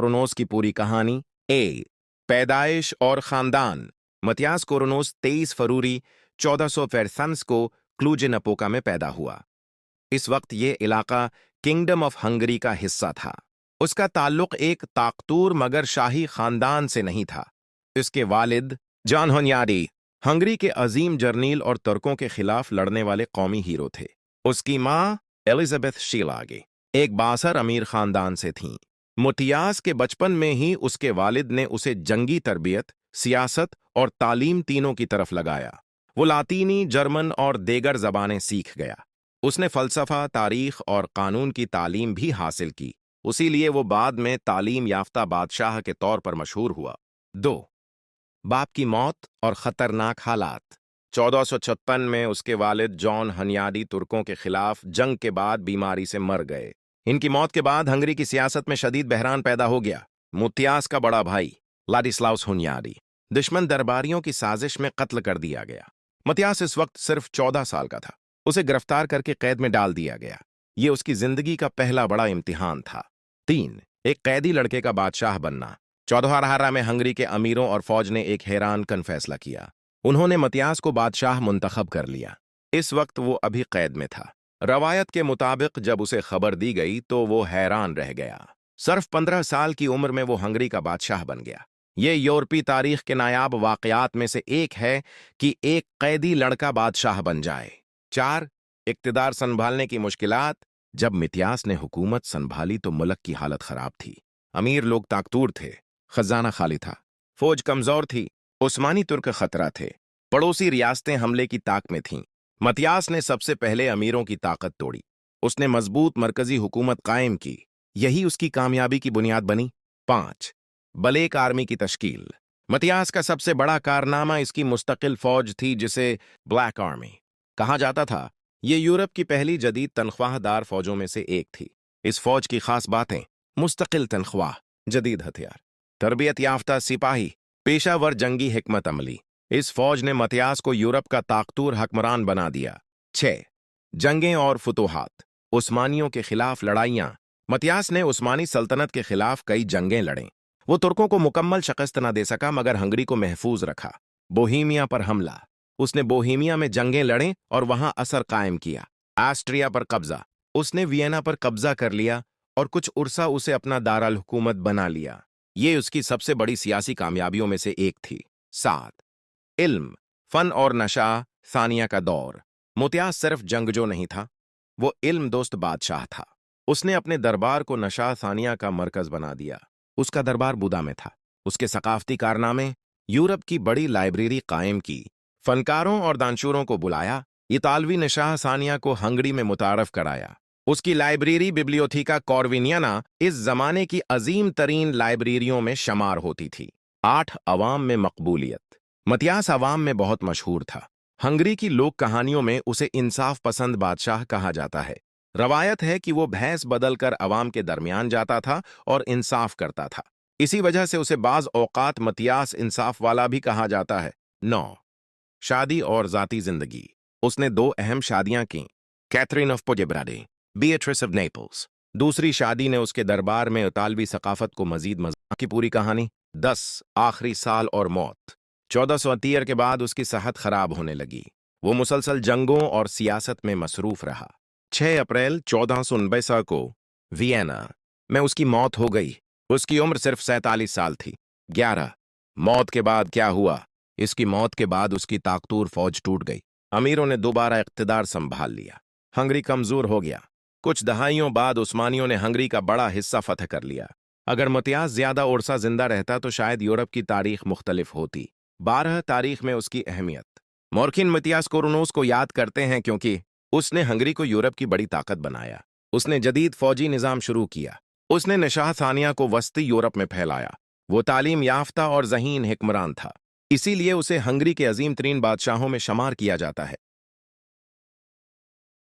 कोरोनोस की पूरी कहानी। ए, पैदाइश और खानदान। मतियास कोरोनोस 23 फरवरी 1400 को क्लूज नपोका में पैदा हुआ। इस वक्त ये इलाका किंगडम ऑफ हंगरी का हिस्सा था। उसका ताल्लुक एक ताकतूर मगर शाही खानदान से नहीं था। इसके वालिद जॉन हुनयाडी हंगरी के अजीम जर्नील और तुर्कों के खिलाफ लड़ने वाले कौमी हीरो थे। उसकी माँ एलिजाबेथ शीलागे एक बासर अमीर खानदान से थीं। मतियास के बचपन में ही उसके वालिद ने उसे जंगी तरबियत, सियासत और तालीम तीनों की तरफ लगाया। वो लातीनी, जर्मन और देगर जबानें सीख गया। उसने फलसफा, तारीख और कानून की तालीम भी हासिल की। उसीलिए वो बाद में तालीम याफ्ता बादशाह के तौर पर मशहूर हुआ। 2. बाप की मौत और खतरनाक हालात। 1456 में उसके वालिद जॉन हनियाडी तुर्कों के खिलाफ जंग के बाद बीमारी से मर गए। इनकी मौत के बाद हंगरी की सियासत में शदीद बहरान पैदा हो गया। मतियास का बड़ा भाई लादिस्लाउस हुनयाडी दुश्मन दरबारियों की साजिश में कत्ल कर दिया गया। मतियास इस वक्त सिर्फ 14 साल का था। उसे गिरफ्तार करके कैद में डाल दिया गया। ये उसकी जिंदगी का पहला बड़ा इम्तिहान था। 3. एक कैदी लड़के का बादशाह बनना। 1418 में हंगरी के अमीरों और फौज ने एक हैरान कन फैसला किया। उन्होंने मतियास को बादशाह मुंतखब कर लिया। इस वक्त वो अभी कैद में था। रवायत के मुताबिक जब उसे खबर दी गई तो वो हैरान रह गया। सिर्फ 15 साल की उम्र में वो हंगरी का बादशाह बन गया। ये यूरोपी तारीख के नायाब वाकयात में से एक है कि एक कैदी लड़का बादशाह बन जाए। 4. इक्तिदार संभालने की मुश्किलात। जब मतियास ने हुकूमत संभाली तो मुल्क की हालत खराब थी। अमीर लोग ताकतूर थे, खजाना खाली था, फौज कमजोर थी, उस्मानी तुर्क खतरा थे, पड़ोसी रियासतें हमले की ताक में थीं। मतियास ने सबसे पहले अमीरों की ताकत तोड़ी। उसने मजबूत मरकजी हुकूमत कायम की। यही उसकी कामयाबी की बुनियाद बनी। 5. बलेक आर्मी की तश्कील। मतियास का सबसे बड़ा कारनामा इसकी मुस्तकिल फौज थी जिसे ब्लैक आर्मी कहा जाता था। ये यूरोप की पहली जदीद तनख्वाहदार फौजों में से एक थी। इस फौज की खास बातें: मुस्तकिल तनख्वाह, जदीद हथियार, तरबियत याफ्ता सिपाही, पेशावर जंगी हिकमत अमली। इस फौज ने मतियास को यूरोप का ताकतूर हुक्मरान बना दिया। 6. जंगें और फुतूहात। उस्मानियों के खिलाफ लड़ाइयां। मतियास ने उस्मानी सल्तनत के खिलाफ कई जंगें लड़ें। वो तुर्कों को मुकम्मल शिकस्त न दे सका मगर हंगरी को महफूज रखा। बोहीमिया पर हमला। उसने बोहीमिया में जंगें लड़ें और वहां असर कायम किया। ऑस्ट्रिया पर कब्जा। उसने वियना पर कब्जा कर लिया और कुछ उर्सा उसे अपना दारुल हुकूमत बना लिया। ये उसकी सबसे बड़ी सियासी कामयाबियों में से एक थी। 7. इल्म, फन और नशा सानिया का दौर। मतियास सिर्फ जंगजो नहीं था, वो इल्म दोस्त बादशाह था। उसने अपने दरबार को नशा सानिया का मरकज बना दिया। उसका दरबार बुदा में था। उसके सकाफती कारनामे: यूरोप की बड़ी लाइब्रेरी कायम की, फनकारों और दानशूरों को बुलाया, इतालवी नशाह सानिया को हंगरी में मुतारफ कराया। उसकी लाइब्रेरी बिब्लियोथीका कॉर्विनियाना इस जमाने की अजीम तरीन लाइब्रेरियों में शमार होती थी। 8. अवाम में मकबूलियत। मतियास अवाम में बहुत मशहूर था। हंगरी की लोक कहानियों में उसे इंसाफ पसंद बादशाह कहा जाता है। रवायत है कि वो भैंस बदलकर अवाम के दरमियान जाता था और इंसाफ करता था। इसी वजह से उसे बाज औकात मतियास इंसाफ वाला भी कहा जाता है। 9. शादी और जाती जिंदगी। उसने 2 अहम शादियां की: कैथरीन ऑफ पोजेब्राडे, बीएट्रिस ऑफ नेपल्स। दूसरी शादी ने उसके दरबार में इतालवी सकाफत को मजीद मज़ा की पूरी कहानी। 10. आखिरी साल और मौत। 1430 के बाद उसकी सेहत खराब होने लगी। वो मुसलसल जंगों और सियासत में मसरूफ रहा। 6 अप्रैल 1449 को वियना में उसकी मौत हो गई। उसकी उम्र सिर्फ 47 साल थी। 11. मौत के बाद क्या हुआ। इसकी मौत के बाद उसकी ताकतूर फौज टूट गई। अमीरों ने दोबारा इख्तिदार संभाल लिया। हंगरी कमजोर हो गया। कुछ दहाइयों बाद उस्मानियों ने हंगरी का बड़ा हिस्सा फतह कर लिया। अगर मतियास ज्यादा उर्सा जिंदा रहता तो शायद यूरोप की तारीख मुख्तलिफ होती। 12. तारीख में उसकी अहमियत। मौरखिन मतियास कोरोनोस को याद करते हैं क्योंकि उसने हंगरी को यूरोप की बड़ी ताकत बनाया। उसने जदीद फौजी निज़ाम शुरू किया। उसने नशाह सानिया को वस्ती यूरोप में फैलाया। वो तालीम याफ्ता और ज़हीन हिक्मरान था। इसीलिए उसे हंगरी के अजीम तरीन बादशाहों में शमार किया जाता है।